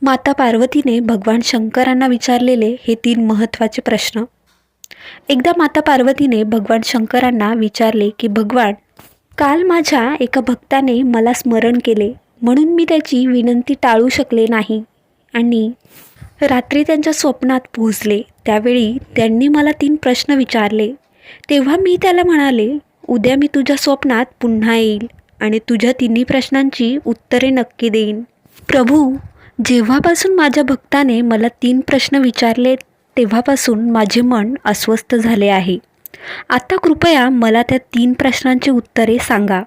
माता पार्वतीने भगवान शंकरांना विचारलेले हे 3 महत्त्वाचे प्रश्न. एकदा माता पार्वतीने भगवान शंकरांना विचारले की भगवान, काल माझ्या एका भक्ताने मला स्मरण केले म्हणून मी त्याची विनंती टाळू शकले नाही आणि रात्री त्यांच्या स्वप्नात पोहोचले. त्यावेळी त्यांनी मला 3 प्रश्न विचारले. तेव्हा मी त्याला म्हणाले, उद्या मी तुझ्या स्वप्नात पुन्हा येईल आणि तुझ्या 3 प्रश्नांची उत्तरे नक्की देईन. प्रभू, जेव्हापासून माझ्या भक्ताने मला 3 प्रश्न विचारले तेव्हापासून माझे मन अस्वस्थ झाले आहे. आता कृपया मला त्या 3 प्रश्नांची उत्तरे सांगा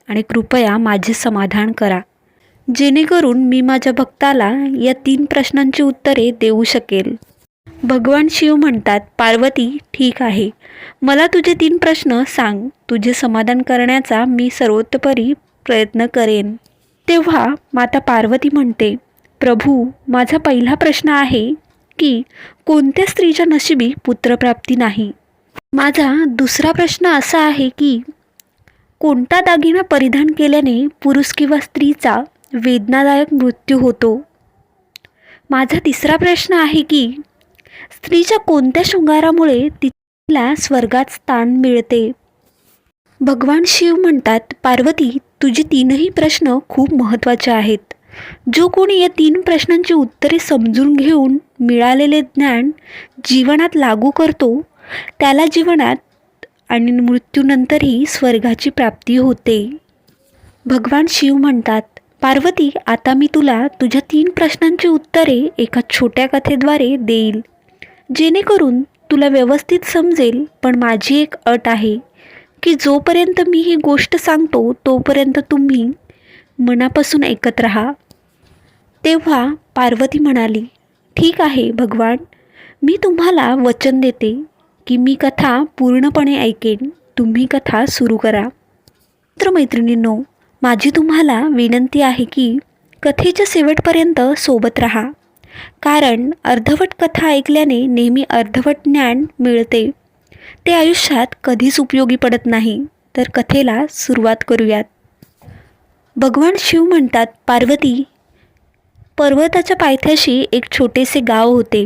आणि कृपया माझे समाधान करा, जेणेकरून मी माझ्या भक्ताला या 3 प्रश्नांची उत्तरे देऊ शकेल. भगवान शिव म्हणतात, पार्वती, ठीक आहे, मला तुझे 3 प्रश्न सांग. तुझे समाधान करण्याचा मी सर्वतोपरी प्रयत्न करेन. तेव्हा माता पार्वती म्हणते, प्रभू, माझा पहिला प्रश्न आहे की कोणत्या स्त्रीच्या नशिबी पुत्रप्राप्ती नाही. माझा दुसरा प्रश्न असा आहे की कोणता दागिना परिधान केल्याने पुरुष किंवा स्त्रीचा वेदनादायक मृत्यू होतो. माझा तिसरा प्रश्न आहे की स्त्रीच्या कोणत्या शृंगारामुळे तिला स्वर्गात स्थान मिळते. भगवान शिव म्हणतात, पार्वती, तुझे 3ही प्रश्न खूप महत्त्वाचे आहेत. जो कोणी या 3 प्रश्नांची उत्तरे समजून घेऊन मिळालेले ज्ञान जीवनात लागू करतो त्याला जीवनात आणि मृत्यूनंतरही स्वर्गाची प्राप्ती होते. भगवान शिव म्हणतात, पार्वती, आता मी तुला तुझ्या 3 प्रश्नांची उत्तरे एका छोट्या कथेद्वारे देईल, जेणेकरून तुला व्यवस्थित समजेल. पण माझी एक अट आहे की जोपर्यंत मी ही गोष्ट सांगतो तोपर्यंत तुम्ही मनापासून ऐकत राहा. तेव्हा पार्वती म्हणाली, ठीक आहे भगवान, मी तुम्हाला वचन देते की मी कथा पूर्णपणे ऐकेन. तुम्ही कथा सुरू करा. मित्रमैत्रिणींनो, माझी तुम्हाला विनंती आहे की कथेच्या शेवटपर्यंत सोबत राहा, कारण अर्धवट कथा ऐकल्याने नेहमी अर्धवट ज्ञान मिळते. ते आयुष्यात कधीच उपयोगी पडत नाही. तर कथेला सुरुवात करूयात. भगवान शिव म्हणतात, पार्वती, पर्वताच्या पायथ्याशी एक छोटेसे गाव होते.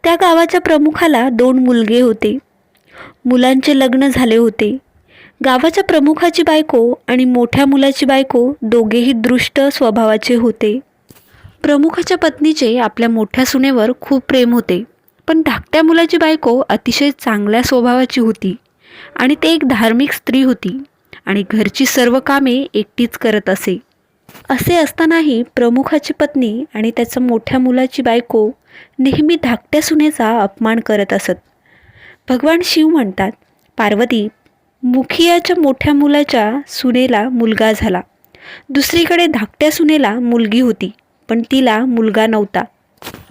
त्या गावाच्या प्रमुखाला 2 मुलगे होते. मुलांचे लग्न झाले होते. गावाच्या प्रमुखाची बायको आणि मोठ्या मुलाची बायको दोघेही दुष्ट स्वभावाचे होते. प्रमुखाच्या पत्नीचे आपल्या मोठ्या सुनेवर खूप प्रेम होते, पण धाकट्या मुलाची बायको अतिशय चांगल्या स्वभावाची होती आणि ते एक धार्मिक स्त्री होती आणि घरची सर्व कामे एकटीच करत असे. असे असतानाही प्रमुखाची पत्नी आणि त्याच्या मोठ्या मुलाची बायको नेहमी धाकट्या सुनेचा अपमान करत असत. भगवान शिव म्हणतात, पार्वती, मुखियाच्या मोठ्या मुलाच्या सुनेला मुलगा झाला. दुसरीकडे धाकट्या सुनेला मुलगी होती, पण तिला मुलगा नव्हता.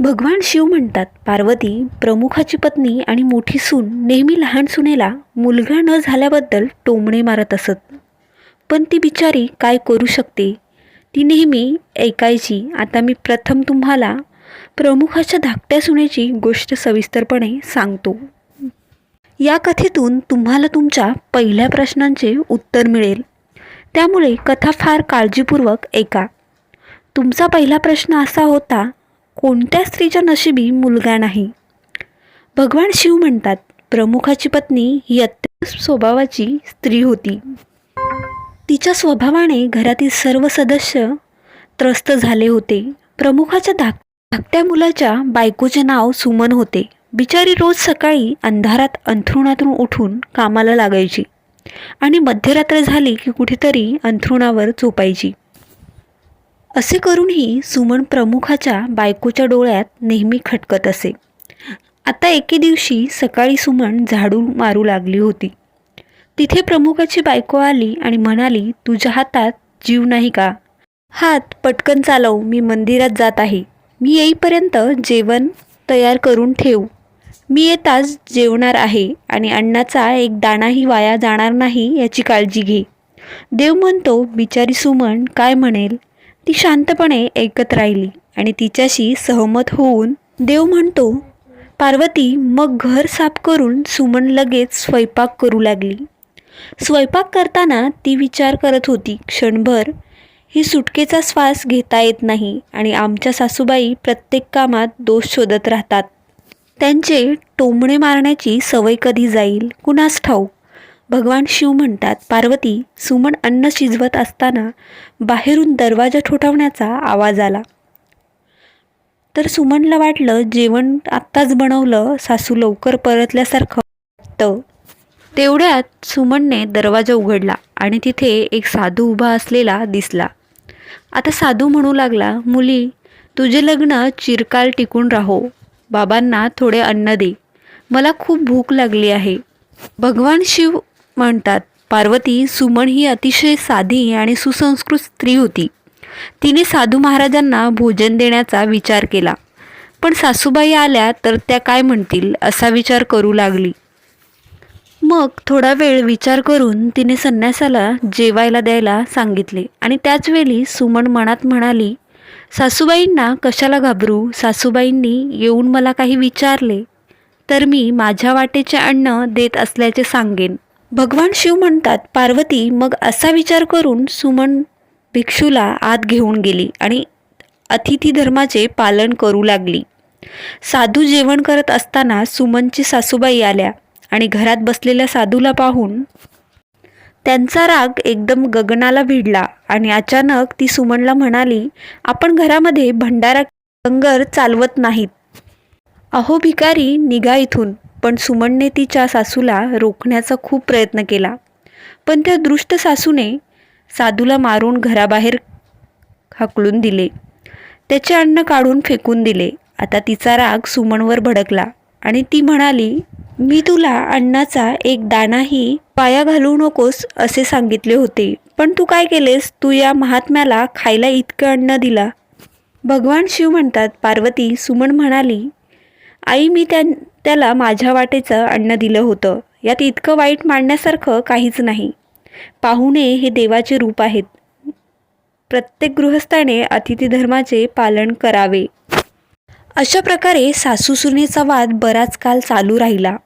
भगवान शिव म्हणतात, पार्वती, प्रमुखाची पत्नी आणि मोठी सून नेहमी लहान सुनेला मुलगा न झाल्याबद्दल टोमणे मारत असत. पण ती बिचारी काय करू शकते, ती नेहमी ऐकायची. आता मी प्रथम तुम्हाला प्रमुखाच्या धाकट्या सुनेची गोष्ट सविस्तरपणे सांगतो. या कथेतून तुम्हाला तुमच्या पहिल्या प्रश्नांचे उत्तर मिळेल, त्यामुळे कथा फार काळजीपूर्वक ऐका. तुमचा पहिला प्रश्न असा होता, कोणत्या स्त्रीच्या नशिबी मुलगा नाही. भगवान शिव म्हणतात, प्रमुखाची पत्नी ही अत्यंत स्वभावाची स्त्री होती. तिच्या स्वभावाने घरातील सर्व सदस्य त्रस्त झाले होते. प्रमुखाच्या धाकट्या मुलाच्या बायकोचे नाव सुमन होते. बिचारी रोज सकाळी अंधारात अंथरुणातून उठून कामाला लागायची आणि मध्यरात्र झाली की कुठेतरी अंथरुणावर झोपायची. असे करूनही सुमन प्रमुखाच्या बायकोच्या डोळ्यात नेहमी खटकत असे. आता एके दिवशी सकाळी सुमन झाडू मारू लागली होती. तिथे प्रमुखाची बायको आली आणि म्हणाली, तुझ्या हातात जीव नाही का? हात पटकन चालव, मी मंदिरात जात आहे. मी येईपर्यंत जेवण तयार करून ठेव. मी येताच जेवणार आहे आणि अन्नाचा एक दाणाही वाया जाणार नाही याची काळजी घे. देव म्हणतो, बिचारी सुमन काय म्हणेल ती शांतपणे ऐकत राहिली आणि तिच्याशी सहमत होऊन देव म्हणतो, पार्वती, मग घर साफ करून सुमन लगेच स्वयंपाक करू लागली. स्वयंपाक करताना ती विचार करत होती, क्षणभर ही सुटकेचा श्वास घेता येत नाही आणि आमच्या सासूबाई प्रत्येक कामात दोष शोधत राहतात. त्यांचे टोमणे मारण्याची सवय कधी जाईल कुणास ठाऊक. भगवान शिव म्हणतात, पार्वती, सुमन अन्न शिजवत असताना बाहेरून दरवाजा ठोठावण्याचा आवाज आला. तर सुमनला वाटलं जेवण आत्ताच बनवलं, सासू लवकर परतल्यासारखं वाटतं. तेवढ्यात सुमनने दरवाजा उघडला आणि तिथे एक साधू उभा असलेला दिसला. आता साधू म्हणू लागला, मुली, तुझे लग्न चिरकाल टिकून राहो. बाबांना थोडे अन्न दे, मला खूप भूक लागली आहे. भगवान शिव म्हणतात, पार्वती, सुमन ही अतिशय साधी आणि सुसंस्कृत स्त्री होती. तिने साधू महाराजांना भोजन देण्याचा विचार केला, पण सासूबाई आल्या तर त्या काय म्हणतील असा विचार करू लागली. मग थोडा वेळ विचार करून तिने संन्यासाला जेवायला द्यायला सांगितले आणि त्याचवेळी सुमन मनात म्हणाली, सासूबाईंना कशाला घाबरू. सासूबाईंनी येऊन मला काही विचारले तर मी माझ्या वाटेचे अन्न देत असल्याचे सांगेन. भगवान शिव म्हणतात, पार्वती, मग असा विचार करून सुमन भिक्षूला आत घेऊन गेली आणि अतिथी धर्माचे पालन करू लागली. साधू जेवण करत असताना सुमनची सासूबाई आल्या आणि घरात बसलेल्या साधूला पाहून त्यांचा राग एकदम गगनाला भिडला आणि अचानक ती सुमनला म्हणाली, आपण घरामध्ये भंडारा लंगर चालवत नाहीत. अहो भिकारी, निघा इथून. पण सुमनने तिच्या सासूला रोखण्याचा खूप प्रयत्न केला, पण त्या दृष्ट सासूने साधूला मारून घराबाहेर हाकलून दिले. त्याचे अन्न काढून फेकून दिले. आता तिचा राग सुमनवर भडकला आणि ती म्हणाली, मी तुला अन्नाचा एक दाणाही वाया घालवू नकोस असे सांगितले होते, पण तू काय केलेस. तू या महात्म्याला खायला इतकं अन्न दिला. भगवान शिव म्हणतात, पार्वती, सुमन म्हणाली, आई, मी त्याला माझ्या वाटेचं अन्न दिलं होतं. यात इतकं वाईट मांडण्यासारखं काहीच नाही. पाहुणे हे देवाचे रूप आहेत. प्रत्येक गृहस्थाने अतिथी धर्माचे पालन करावे. अशा प्रकारे सासू-सुनेचा वाद बराच काळ चालू राहिला.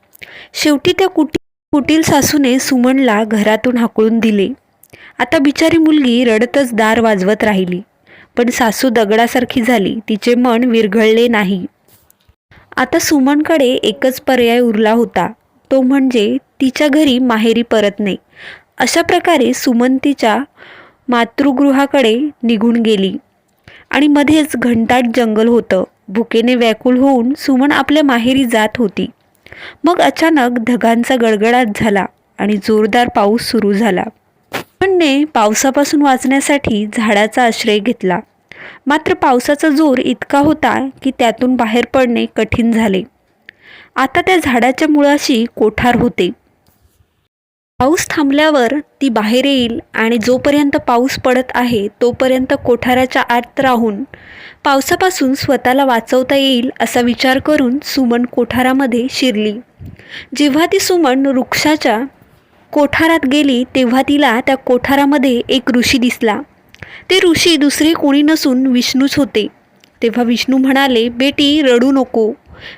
शेवटी त्या कुटील सासूने सुमनला घरातून हाकलून दिले. आता बिचारी मुलगी रडतच दार वाजवत राहिली, पण सासू दगडासारखी झाली. तिचे मन विरघळले नाही. आता सुमनकडे एकच पर्याय उरला होता, तो म्हणजे तिच्या घरी माहेरी परतणे. अशा प्रकारे सुमन तिच्या मातृगृहाकडे निघून गेली आणि मध्येच घनदाट जंगल होतं. भुकेने व्याकुळ होऊन सुमन आपल्या माहेरी जात होती. मग अचानक ढगांचा गडगडाट झाला आणि जोरदार पाऊस सुरू झाला. सुमनने पावसापासून वाचण्यासाठी झाडाचा आश्रय घेतला. मात्र पावसाचा जोर इतका होता की त्यातून बाहेर पडणे कठीण झाले. आता त्या झाडाच्या मुळाशी कोठार होते. पाऊस थांबल्यावर ती बाहेर येईल आणि जोपर्यंत पाऊस पडत आहे तोपर्यंत कोठाराच्या आत राहून पावसापासून स्वतःला वाचवता येईल असा विचार करून सुमन कोठारामध्ये शिरली. जेव्हा ती सुमन वृक्षाच्या कोठारात गेली तेव्हा तिला त्या कोठारामध्ये एक ऋषी दिसला. ते ऋषी दुसरे कोणी नसून विष्णूच होते. तेव्हा विष्णू म्हणाले, बेटी, रडू नको.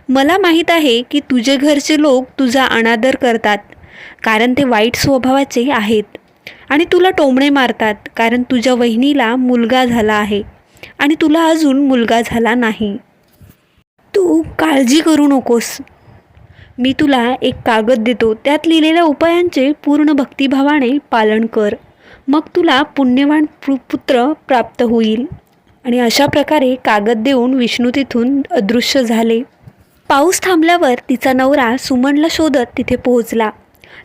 मला माहीत आहे की तुझे घरचे लोक तुझा अनादर करतात कारण ते वाईट स्वभावाचे आहेत आणि तुला टोमणे मारतात कारण तुझ्या वहिनीला मुलगा झाला आहे आणि तुला अजून मुलगा झाला नाही. तू काळजी करू नकोस. मी तुला एक कागद देतो. त्यात लिहिलेल्या उपायांचे पूर्ण भक्तिभावाने पालन कर. मग तुला पुण्यवान पुत्र प्राप्त होईल. आणि अशा प्रकारे कागद देऊन विष्णू तिथून अदृश्य झाले. पाऊस थांबल्यावर तिचा नवरा सुमनला शोधत तिथे पोहोचला.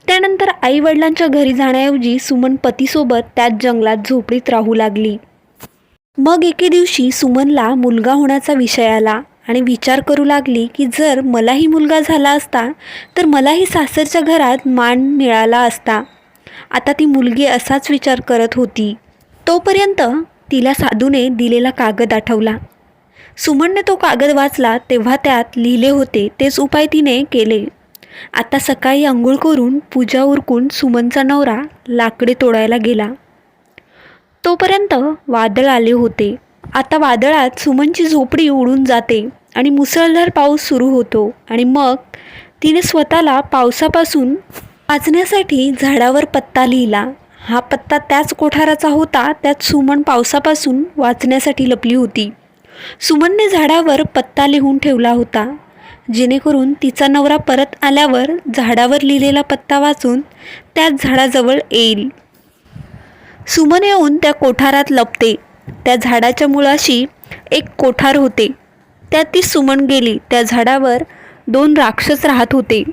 त्यानंतर आई वडिलांच्या घरी जाण्याऐवजी सुमन पतीसोबत त्याच जंगलात झोपडीत राहू लागली. मग एके दिवशी सुमनला मुलगा होण्याचा विषय आला आणि विचार करू लागली की जर मलाही मुलगा झाला असता तर मलाही सासरच्या घरात मान मिळाला असता. आता ती मुलगी असाच विचार करत होती. तोपर्यंत तिला साधूने दिलेला कागद आठवला. सुमनने तो कागद वाचला तेव्हा त्यात लिहिले होते तेच उपाय तिने केले. आता सकाळी अंघोळ करून पूजा उरकून सुमनचा नवरा लाकडे तोडायला गेला. तोपर्यंत वादळ आले होते. आता वादळात सुमनची झोपडी उडून जाते आणि मुसळधार पाऊस सुरू होतो आणि मग तिने स्वतःला पावसापासून वाचण्यासाठी झाडावर पत्ता लिहिला. हा पत्ता त्याच कोठाराचा होता, त्यात सुमन पावसापासून वाचण्यासाठी लपली होती. सुमनने झाडावर पत्ता लिहून ठेवला होता, जेणेकरून तिचा नवरा परत आल्यावर झाडावर लिहिलेला पत्ता वाचून त्याच झाडाजवळ येईल. सुमन येऊन त्या कोठारात लपते. त्या झाडाच्या मुळाशी एक कोठार होते. त्यात ती सुमन गेली. त्या झाडावर 2 राक्षस राहत होते.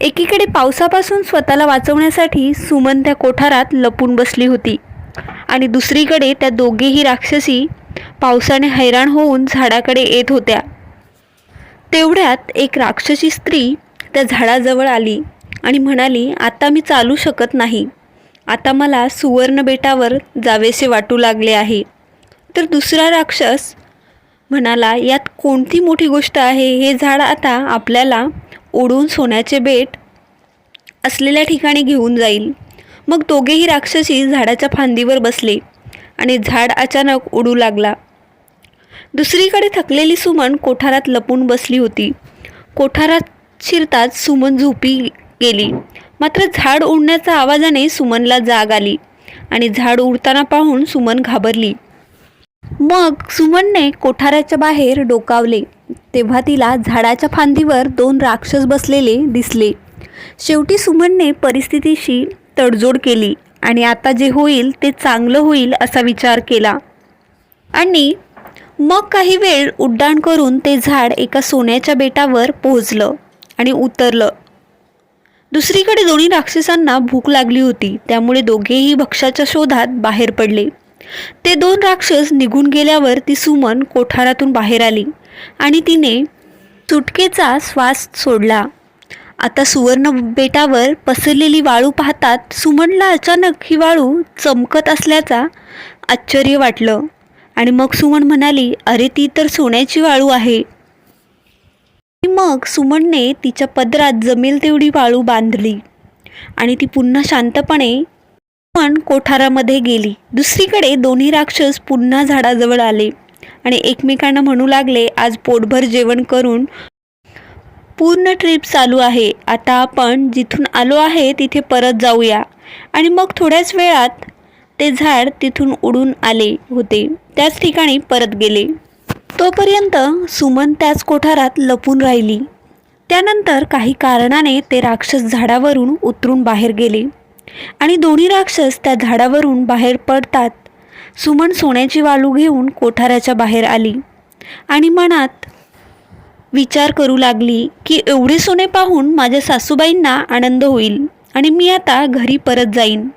एकीकडे पावसापासून स्वतःला वाचवण्यासाठी सुमन त्या कोठारात लपून बसली होती आणि दुसरीकडे त्या दोघेही राक्षसी पावसाने हैराण होऊन झाडाकडे येत होत्या. तेवढ्यात एक राक्षसी स्त्री त्या झाडाजवळ आली आणि म्हणाली, आता मी चालू शकत नाही. आता मला सुवर्ण बेटावर जावेसे वाटू लागले आहे. तर दुसरा राक्षस म्हणाला, यात कोणती मोठी गोष्ट आहे. हे झाड आता आपल्याला ओढून सोन्याचे बेट असलेल्या ठिकाणी घेऊन जाईल. मग दोघेही राक्षसी झाडाच्या फांदीवर बसले आणि झाड अचानक उडू लागला. दुसरीकडे थकलेली सुमन कोठारात लपून बसली होती. कोठारात शिरताच सुमन झोपी गेली. मात्र झाड उडण्याच्या आवाजाने सुमनला जाग आली आणि झाड उडताना पाहून सुमन घाबरली. मग सुमनने कोठाराच्या बाहेर डोकावले, तेव्हा तिला झाडाच्या फांदीवर 2 राक्षस बसलेले दिसले. शेवटी सुमनने परिस्थितीशी तडजोड केली आणि आता जे होईल ते चांगलं होईल असा विचार केला आणि मग काही वेळ उड्डाण करून ते झाड एका सोन्याच्या बेटावर पोहोचलं आणि उतरलं. दुसरीकडे दोन्ही राक्षसांना भूक लागली होती, त्यामुळे दोघेही भक्ष्याच्या शोधात बाहेर पडले. ते 2 राक्षस निघून गेल्यावर ती सुमन कोठारातून बाहेर आली आणि तिने सुटकेचा श्वास सोडला. आता सुवर्ण बेटावर पसरलेली वाळू पाहतात सुमनला अचानक ही वाळू चमकत असल्याचा आश्चर्य वाटलं आणि मग सुमन म्हणाली, अरे ती तर सोन्याची वाळू आहे. मग सुमनने तिच्या पदरात जमेल तेवढी वाळू बांधली आणि ती पुन्हा शांतपणे कोठारामध्ये गेली. दुसरीकडे दोन्ही राक्षस पुन्हा झाडाजवळ आले आणि एकमेकांना म्हणू लागले, आज पोटभर जेवण करून पूर्ण ट्रिप चालू आहे. आता आपण जिथून आलो आहे तिथे परत जाऊया. आणि मग थोड्याच वेळात ते झाड तिथून उडून आले होते त्याच ठिकाणी परत गेले. तोपर्यंत सुमन त्याच कोठारात लपून राहिली. त्यानंतर काही कारणाने ते राक्षस झाडावरून उतरून बाहेर गेले आणि दोन्ही राक्षस त्या झाडावरून बाहेर पडतात सुमन सोन्याची वाळू घेऊन कोठाराच्या बाहेर आली आणि मनात विचार करू लागली की एवढे सोने पाहून माझ्या सासूबाईंना आनंद होईल आणि मी आता घरी परत जाईन.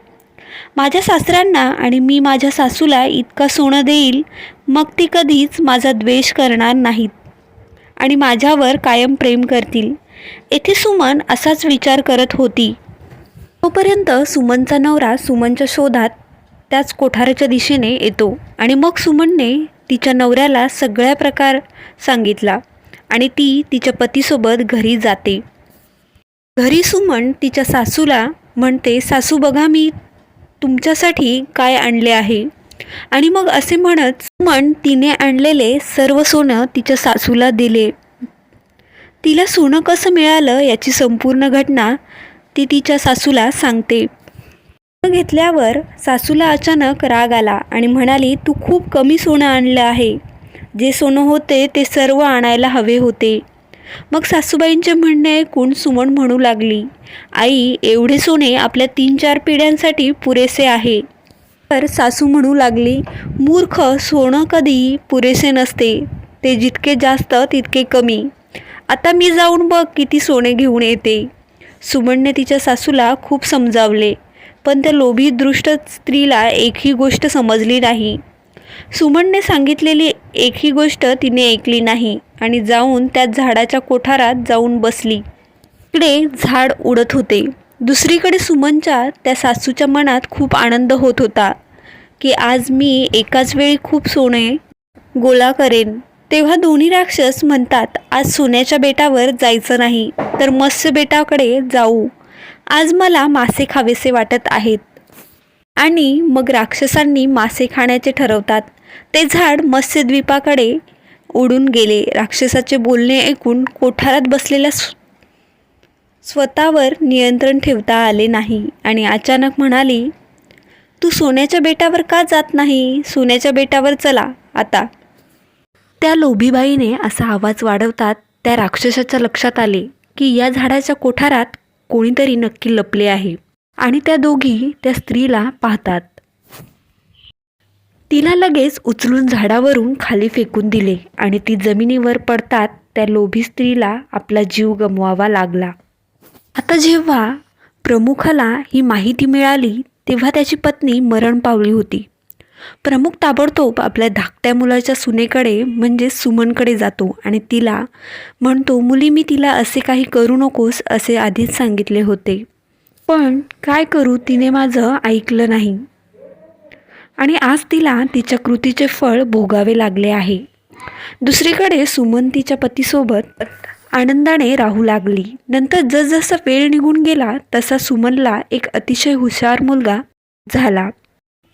माझ्या सासऱ्यांना आणि मी माझ्या सासूला इतका सोनं देईल, मग ती कधीच माझा द्वेष करणार नाहीत आणि माझ्यावर कायम प्रेम करतील. येथे सुमन असाच विचार करत होती. तोपर्यंत सुमनचा नवरा सुमनच्या शोधात त्याच कोठाराच्या दिशेने येतो आणि मग सुमनने तिच्या नवऱ्याला सगळ्या प्रकार सांगितला आणि ती तिच्या पतीसोबत घरी जाते. घरी सुमन तिच्या सासूला म्हणते, सासू बघा मी तुमच्यासाठी काय आणले आहे. आणि मग असे म्हणत सुमन तिने आणलेले सर्व सोनं तिच्या सासूला दिले. तिला सोनं कसं मिळालं याची संपूर्ण घटना ती तिच्या सासूला सांगते. घेतल्यावर सासूला अचानक राग आला आणि म्हणाली, तू खूप कमी सोनं आणलं आहे. जे सोनं होते ते सर्व आणायला हवे होते. मग सासूबाईंचे म्हणणे ऐकून सुमन म्हणू लागली, आई एवढे सोने आपल्या 3-4 पिढ्यांसाठी पुरेसे आहे. तर सासू म्हणू लागली, मूर्ख, सोनं कधीही पुरेसे नसते. ते जितके जास्त तितके कमी. आता मी जाऊन बघ किती सोने घेऊन येते. सुमनने तिच्या सासूला खूप समजावले, पण त्या लोभी दृष्ट स्त्रीला एकही गोष्ट समजली नाही. सुमनने सांगितलेली एकही गोष्ट तिने ऐकली नाही आणि जाऊन त्या झाडाच्या कोठारात जाऊन बसली. इकडे झाड उडत होते. दुसरीकडे सुमनच्या त्या सासूच्या मनात खूप आनंद होत होता की आज मी एकाच वेळी खूप सोने गोळा करेन. तेव्हा दोन्ही राक्षस म्हणतात, आज सोन्याच्या बेटावर जायचं नाही तर मत्स्य बेटाकडे जाऊ. आज मला मासे खावेसे वाटत आहेत. आणि मग राक्षसांनी मासे खाण्याचे ठरवतात. ते झाड मत्स्यद्वीपाकडे उडून गेले. राक्षसाचे बोलणे ऐकून कोठारात बसलेल्या स्वतःवर नियंत्रण ठेवता आले नाही आणि अचानक म्हणाली, तू सोन्याच्या बेटावर का जात नाही? सोन्याच्या बेटावर चला आता. त्या लोभीबाईने असा आवाज वाढवतात त्या राक्षसाच्या लक्षात आले की या झाडाच्या कोठारात कोणीतरी नक्की लपले आहे आणि त्या दोघी त्या स्त्रीला पाहतात. तिला लगेच उचलून झाडावरून खाली फेकून दिले आणि ती जमिनीवर पडतात त्या लोभी स्त्रीला आपला जीव गमवावा लागला. आता जेव्हा प्रमुखाला ही माहिती मिळाली तेव्हा त्याची पत्नी मरण पावली होती. प्रमुख ताबडतोब आपल्या धाकट्या मुलाच्या सुनेकडे म्हणजे सुमनकडे जातो आणि तिला म्हणतो, मुली मी तिला असे काही करू नकोस असे आधीच सांगितले होते, पण काय करू तिने माझं ऐकलं नाही आणि आज तिला तिच्या कृतीचे फळ भोगावे लागले आहे. दुसरीकडे सुमन तिच्या पतीसोबत आनंदाने राहू लागली. नंतर जसजसा वेळ निघून गेला तसा सुमनला एक अतिशय हुशार मुलगा झाला.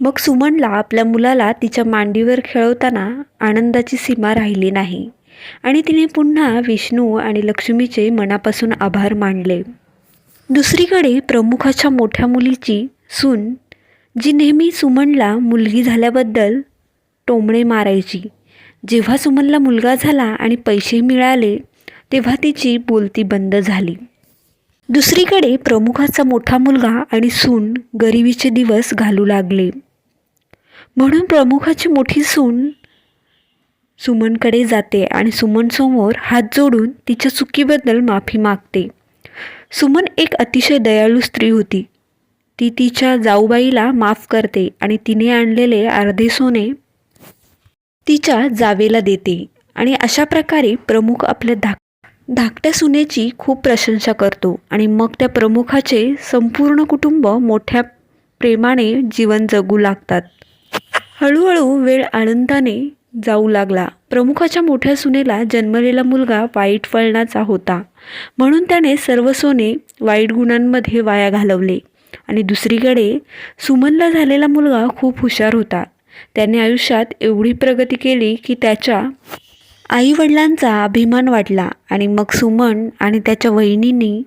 मग सुमनला आपल्या मुलाला तिच्या मांडीवर खेळवताना आनंदाची सीमा राहिली नाही आणि तिने पुन्हा विष्णू आणि लक्ष्मीचे मनापासून आभार मानले. दुसरीकडे प्रमुखाच्या मोठ्या मुलीची सून जी नेहमी सुमनला मुलगी झाल्याबद्दल टोमणे मारायची, जेव्हा सुमनला मुलगा झाला आणि पैसे मिळाले तेव्हा तिची बोलती बंद झाली. दुसरीकडे प्रमुखाचा मोठा मुलगा आणि सून गरिबीचे दिवस घालू लागले. म्हणून प्रमुखाची मोठी सून सुमनकडे जाते आणि सुमनसमोर हात जोडून तिच्या चुकीबद्दल माफी मागते. सुमन एक अतिशय दयाळू स्त्री होती. ती तिच्या जाऊबाईला माफ करते आणि तिने आणलेले अर्धे सोने तिच्या जावेला देते आणि अशा प्रकारे प्रमुख आपल्या धाकट्या सुनेची खूप प्रशंसा करतो आणि मग त्या प्रमुखाचे संपूर्ण कुटुंब मोठ्या प्रेमाने जीवन जगू लागतात. हळूहळू वेळ आनंदाने जाऊ लागला. प्रमुखाच्या मोठ्या सुनेला जन्मलेला मुलगा वाईट वळणाचा होता, म्हणून त्याने सर्व सोने वाईट गुणांमध्ये वाया घालवले. आणि दुसरीकडे सुमनला झालेला मुलगा खूप हुशार होता. त्याने आयुष्यात एवढी प्रगती केली की त्याच्या आईवडिलांचा अभिमान वाटला आणि मग सुमन आणि त्याच्या वहिनींनी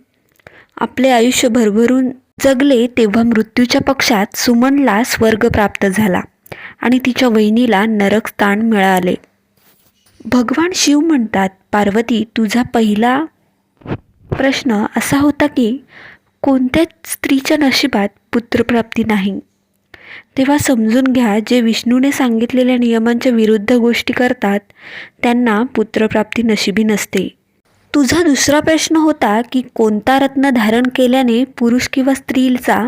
आपले आयुष्य भरभरून जगले. तेव्हा मृत्यूच्या पक्षात सुमनला स्वर्ग प्राप्त झाला आणि तिच्या वहिनीला नरक स्थान मिळाले. भगवान शिव म्हणतात, पार्वती तुझा पहिला प्रश्न असा होता की कोणत्याच स्त्रीच्या नशिबात पुत्रप्राप्ती नाही. तेव्हा समजून घ्या, जे विष्णूने सांगितलेल्या नियमांच्या विरुद्ध गोष्टी करतात त्यांना पुत्रप्राप्ती नशिबी नसते. तुझा दुसरा प्रश्न होता की कोणता रत्न धारण केल्याने पुरुष किंवा स्त्रीचा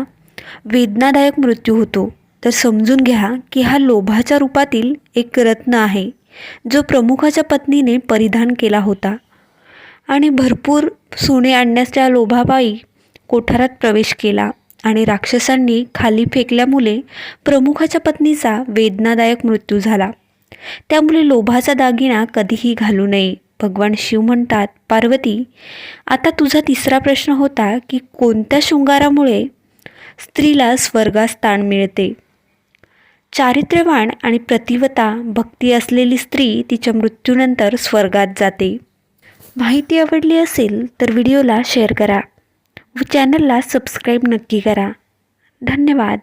वेदनादायक मृत्यू होतो. तर समजून घ्या की हा लोभाच्या रूपातील एक रत्न आहे जो प्रमुखाच्या पत्नीने परिधान केला होता आणि भरपूर सोने आणण्याच्या लोभापायी कोठारात प्रवेश केला आणि राक्षसांनी खाली फेकल्यामुळे प्रमुखाच्या पत्नीचा वेदनादायक मृत्यू झाला. त्यामुळे लोभाचा दागिना कधीही घालू नये. भगवान शिव म्हणतात, पार्वती आता तुझा तिसरा प्रश्न होता की कोणत्या शृंगारामुळे स्त्रीला स्वर्गात स्थान मिळते. चारित्र्यवान आणि प्रतिवता भक्ती असलेली स्त्री तिच्या मृत्यूनंतर स्वर्गात जाते. माहिती आवडली असेल तर व्हिडिओला शेअर करा व चॅनलला सबस्क्राईब नक्की करा. धन्यवाद.